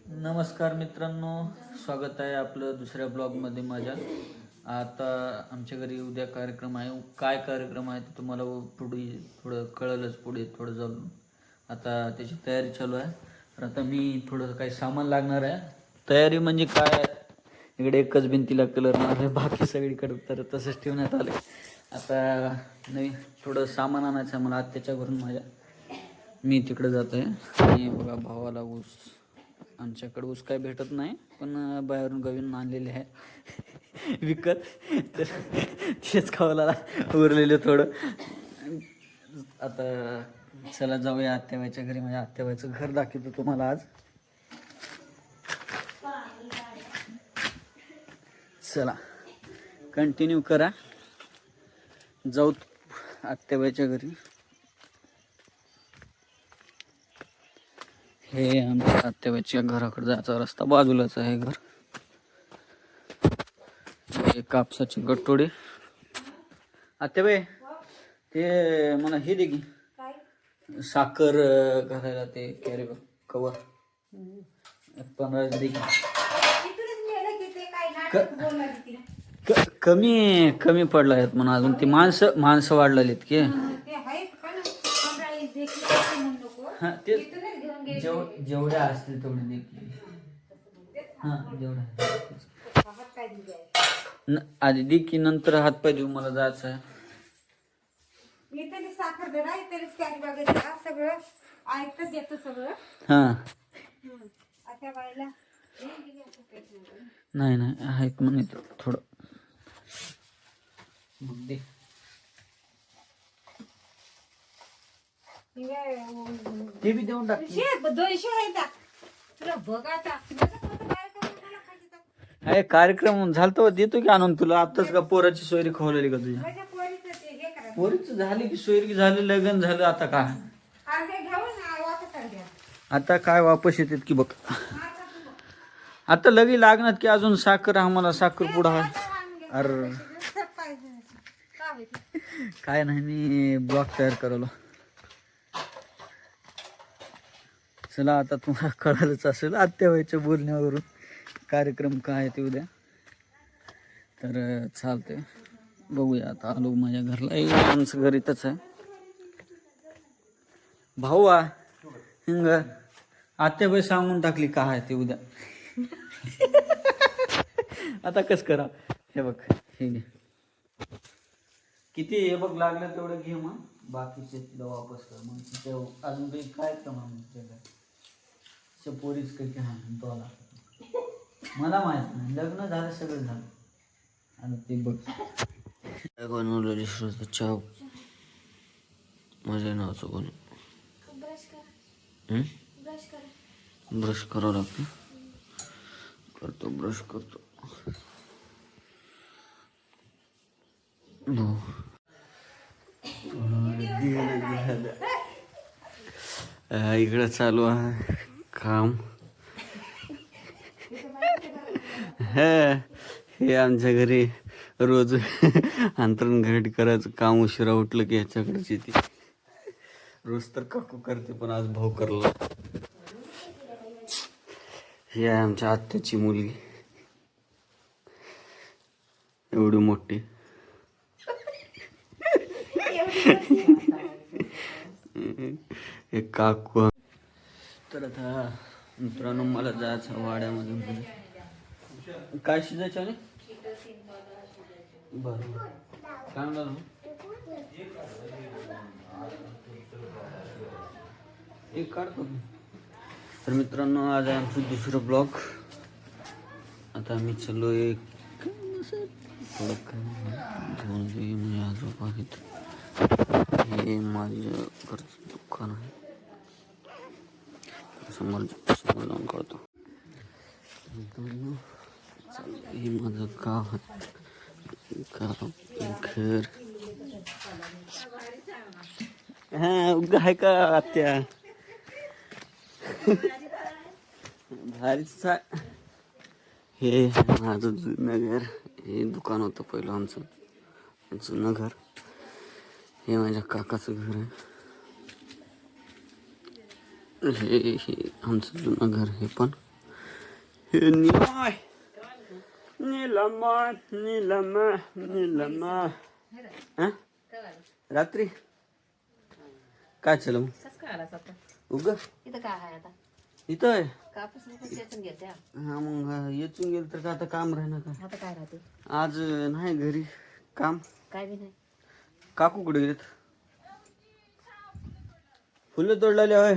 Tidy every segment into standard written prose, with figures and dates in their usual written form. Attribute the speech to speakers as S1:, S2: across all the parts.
S1: नमस्कार मित्रांनो, स्वागत आहे आपलं दुसऱ्या ब्लॉगमध्ये माझ्या. आता आमच्या घरी उद्या कार्यक्रम आहे. काय कार्यक्रम आहे ते तुम्हाला थोडं कळलंच पुढे थोडं जाऊन. आता त्याची तयारी चालू आहे. तर आता मी थोडं काही सामान लागणार आहे. तयारी म्हणजे काय, इकडे एकच भिंतीला कलर मारले, बाकी सगळीकडे तर तसंच ठेवण्यात आलं. आता नाही थोडं सामान आणायचं आहे मला आत्याच्या घरून माझ्या. मी तिकडे जात आहे आणि बघा भावाला ऊस, आमच्याकडे ऊस काय भेटत नाही पण बाहेरून गवीन आणलेले आहे विकत, तर तेच खावायला उरलेलं थोडं. आता चला जाऊया आत्याबाईच्या घरी. माझ्या आत्याबाईचं घर दाखवतो तुम्हाला आज. चला कंटिन्यू करा, जाऊ आत्याबाईच्या घरी. हे आमच्या आत्याबाईच्या घराकडे जायचा रस्ता, बाजूलाच आहे घर. हे कापसाची गट्टोडे. आत्याबाई ते मला हे दे की साखर घालायला, ते कॅरी कवर 15 दे की. कमी कमी पडला आहेत म्हणून अजून ती माणसं वाढलेलीत की. हा ते जेवढ्या असतील तेवढे देखील. हा जेवढ्या आधी दे की, नंतर हात पाय देऊ, मला जायचं आहे.
S2: साखर सगळं ऐकत येतं सगळं.
S1: हा
S2: अशा बाईला
S1: नाही नाही आहेत म्हणे थोडं मग दे. ते बी देऊन टाक.
S2: 200 आहे तुला बघायचा.
S1: अरे कार्यक्रम झालतो, देतो की आणून तुला. आताच का पोराची सोयरी खवलेली का तुझ्या? पोरीच झाली की सोयरी झाली, लग्न झालं. आता काय, आता काय वापस येतात की बघ. आता लगी लागणार की अजून साखर, आम्हाला साखर पुडा आहे. अरे काय नाही, मी ब्लॉग तयार करवलं. चला आता तुम्हाला कळालंच असेल आत्याबाईच्या बोलण्यावरून कार्यक्रम काय आहे ते उद्या. तर चालते, बघूया. आता आलो माझ्या घरला. आमचं घर इथंच आहे. भाऊ हिंग आत्याबाई सांगून टाकली काय आहे ते उद्या. आता कस करा, हे बघ हे घे. किती हे बघ लागलं तेवढं घे, मग बाकीचे तुला वापस कर. मग तिथे अजून काही काय कमा पोरीच काही हा तो मला माहित नाही. लग्न झालं, सगळं झालं. आणि ते बघ बनवलेली चहा माझ्या नावाचं कोणी ब्रश करावं लागतं. करतो, ब्रश करतो. इकडं चालू आहे काम. हे आमच्या घरी रोज अंतरण घट करायचं काम. उशिरा उठलं की ह्याच्याकडेच येते. रोज तर काकू करते, पण आज भाऊ करला. ही आहे आमच्या आत्याची मुलगी, एवढी मोठी. एक काकू. तर आता मित्रांनो, मला जायचं वाड्यामध्ये. काय शिजायचं आहे? बरं काय म्हणणार एक काढतो. तर मित्रांनो, आज आहे आमचं दुसरं ब्लॉग. आता आम्ही चाललो एक थोडं म्हणजे आजोबा आहेत. हे माझ्या घरचं दुकान आहे. समोर जाऊन काढतो. हे माझं गाव आहे, घर. हा उगा आहे का आत्या? भारीच. हे माझं जुनं घर. हे दुकान होतं पहिलं आमचं जुनं घर. हे माझ्या काकाचं घर आहे. हे आमचं जुनं घर. हे पण
S3: निलमाय निलमाय निलमाय निलमाय हा? रात्री काय चालू मग
S4: कसं काय आलास आता?
S3: उग
S4: इथं काय आहे आता?
S3: इथं आहे
S4: कापूस नाही त्यातून घेते
S3: हा मग येचून गेलं तर का आता काम राहणार का
S4: आता काय राहते?
S3: आज नाही घरी काम
S4: काय बी नाही.
S3: काकू कुठे गेलेत फुलं तोडलेले होय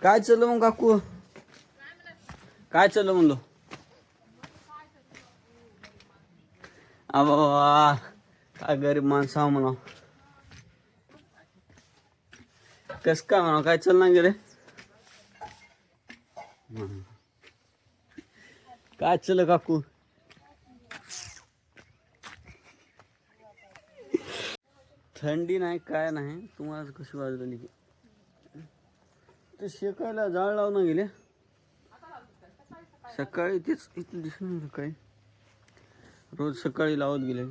S3: काय चाललं मग काकू काय चाललं म्हणलो बाबा काय गरीब माणसं आहो म्हणा कस काय म्हणा काय चालणार गेले काय चाललं काकू थंडी नाही काय नाही तुम्हाला कशी वाजवली की ते शेकायला जाळ लावून गेले सकाळी तेच इथं दिसून काय रोज सकाळी लावत गेले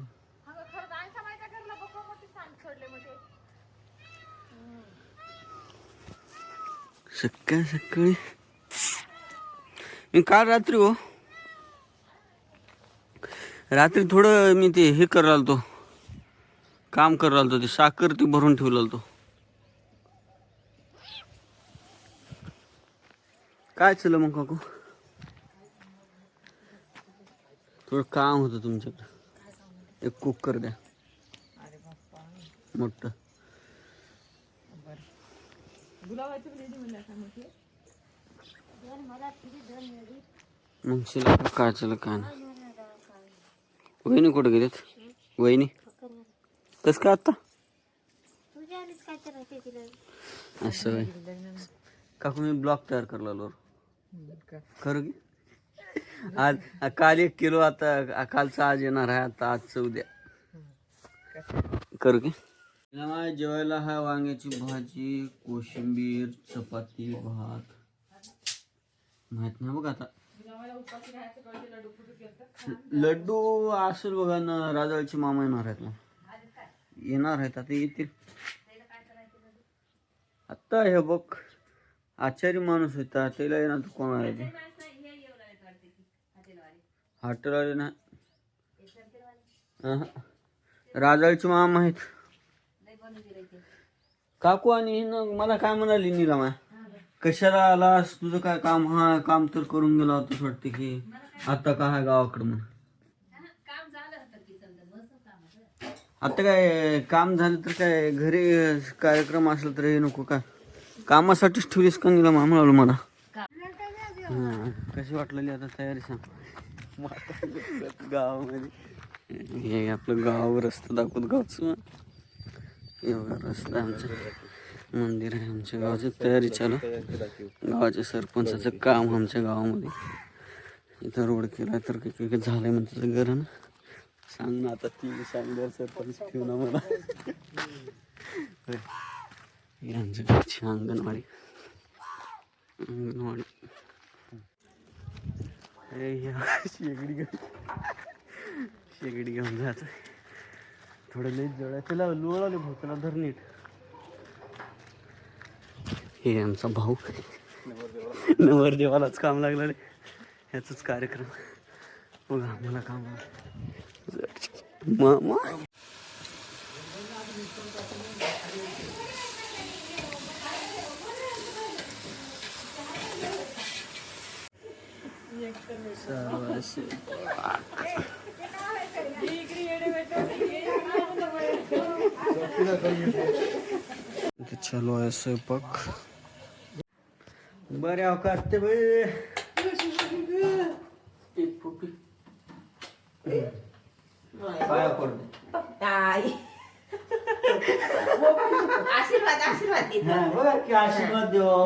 S3: सकाळी सकाळी मी काल रात्री हो रात्री थोडं मी ते हे करायला आलतो काम करायला आलतो ते साखर ती भरून ठेवलं तो काय चाललं मग काकू थोडं काम होतं तुमच्याकडे एक कुकर द्या मोठं मग शिला काय चाललं काय नाही वहिनी कुठे गेलेत वहिनी कस काय आता असं होय. काकू मी ब्लॉक तयार करला आलो खरं की आज काल 1 किलो आता कालचं आज येणार आहे आता आजचं उद्या करू की जेवायला हा वांग्याची भाजी कोशिंबीर चपाती भात माहित नाही बघ आता लड्डू असेल बघा ना राजाचे मामा येणार आहेत ना येणार आहेत आता येतील आता हे बघ आचारी माणूस होता त्याला येणार तू कोण आहे ते हॉटेलवाले ना राजाचे मामा आहेत काकू आणि हिनं मला काय म्हणाली नीलमा कशाला आलास तुझं काय काम हा काम तर करून गेला होतास वाटते की आता काय गावाकडं म्हणून आता काय काम झालं तर काय घरी कार्यक्रम असला तर हे नको का कामासाठीच ठेवलीस का नीलमा म्हणालो मला हा कशी वाटलेली आता तयारी सांग गावामध्ये हे आपलं गाव रस्ता दाखवत गावचं एवढा रस्ता आमचं मंदिर आहे आमच्या गावाची तयारी चालू गावाच्या सरपंचाचं काम आमच्या गावामध्ये इथं रोड केला तर काही झालंय म्हणते त्याचं घर ना सांग ना आता ती सांगणार सरपंच ठेवू ना मला हे आमच्या गावची अंगणवाडी शेगडी घेऊन जायचं थोडं लेट जवळ त्याला लोळाले भाऊ त्याला धर नीट हे आमचा भाऊ नवरदेवालाच काम लागलं रे ह्याच कार्यक्रम बघा आम्हाला काम मामा चलो आहे स्वयंपाक बऱ्या करते बाई एक फुकी पाया पडते
S4: आशीर्वाद आशीर्वाद देतो.
S3: बघा की आशीर्वाद देवा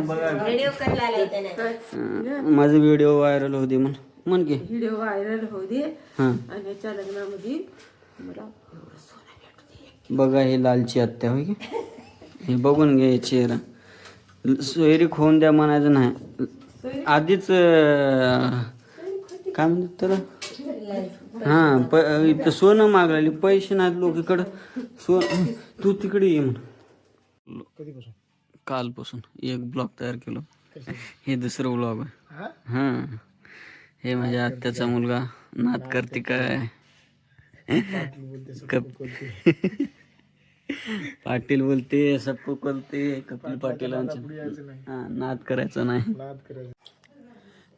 S3: बघा
S4: व्हिडिओ करायला आले त्याने.
S3: माझा व्हिडिओ व्हायरल होते म्हण की
S2: व्हिडिओ व्हायरल होऊ दे
S3: हा
S2: आणि याच्या लग्नामध्ये मला एवढं सोनं भेटू दे.
S3: बघा हे लालची आत्या होय की हे बघून घे चेहरा सोयरीक होऊन द्या म्हणायचं नाही आधीच काय म्हणतात त्याला इथं सोनं मागलेली पैसे नाहीत लोक इकडं तू तिकडे ये म्हण कालपासून एक ब्लॉग तयार केलं हे दुसरं व्लॉग हां हे माझ्या आत्याचा मुलगा नाद करते काय पाटील बोलते सबको बोलते कपिल पाटीलांचे नाद करायचा नाही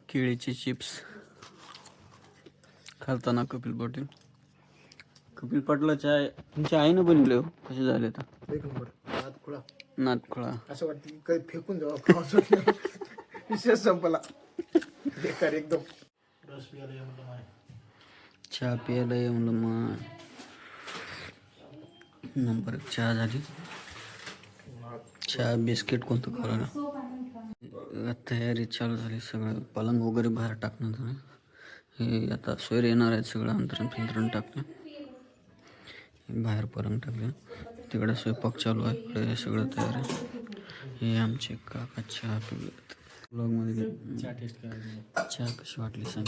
S3: केळीचे चिप्स खाताना कपिल पाटलाच्या तुमच्या आईनं बनवले हो कसे झाले आता
S5: एक नंबर
S3: नादखोळा
S5: असं वाटतं की काही फेकून जावं विशेष संपला बेकार एकदम रस प्यायला
S3: चहा प्यायला ये म्हणलं मग नंबर एक चहा झाली चहा बिस्किट कोणतं खायला तयारी चालू झाली सगळं पलंग वगैरे बाहेर टाकणं झालं हे आता सोयरे येणार आहेत सगळं अंतरण टाकलं बाहेर पलंग टाकलं तिकडे स्वयंपाक चालू आहे इकडे सगळं तयार आहे हे आमचे काका चहा पिलेत ब्लॉगमध्ये चहा कशी वाटली सांग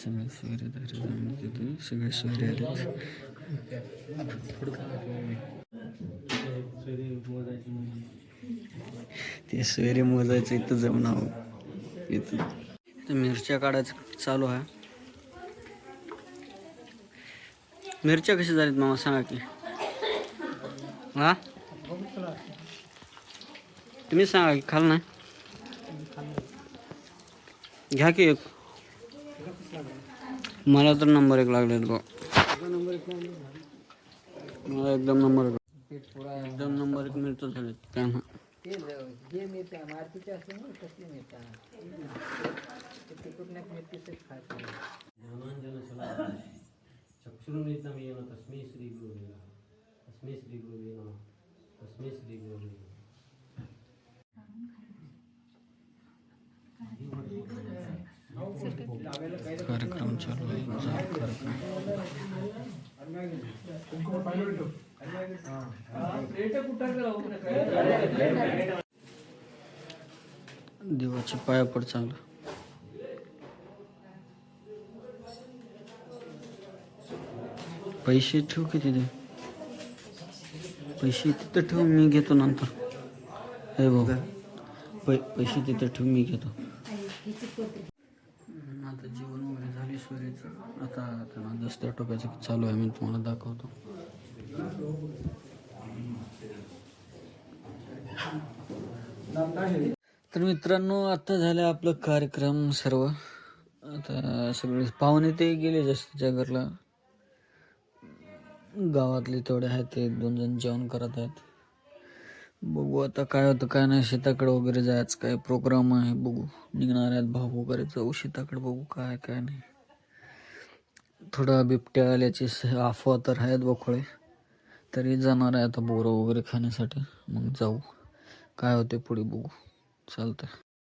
S3: सगळे सोयरे तयारी सगळे सोयरे आले ते सोयरे मोजायचं इथं जाऊन आहो इथं मिरच्या काढायचं चालू आहे मिरच्या कशा झालीत मामा सांगा की हा तुम्ही सांगा की खाल नाही घ्या की एक मला तर नंबर 1 लागलेत गो मला एकदम नंबर 1 मिळतो झाले काय ना कार्यक्रम चालू आहे देवाचे पाया पड चांगलं पैसे ठेव की तिथे पैसे तिथं ठेव मी घेतो नंतर हे भाऊ पैसे तिथं ठेव मी घेतो आता जेवण वगैरे झाली सूर्याचं आता त्यांना दस्त्या टोकायचं चालू आहे मी तुम्हाला दाखवतो तर मित्रांनो आता झालं आपलं कार्यक्रम सर्व आता सगळे पाहुणे ते गेले जास्तीच्या घरला गावातले तेवढे आहेत ते 2 जण जेवण करत आहेत बघू आता काय होतं काय नाही शेताकडे वगैरे जायचं काय प्रोग्राम आहे बघू निघणार आहेत भाऊ वगैरे जाऊ शेताकडे बघू काय काय नाही थोडा बिबट्या आल्याची अफवा तर आहेत बखोळे तरी जाणार आहे आता बोरं वगैरे खाण्यासाठी मग जाऊ काय होते पुढे बघू चालतंय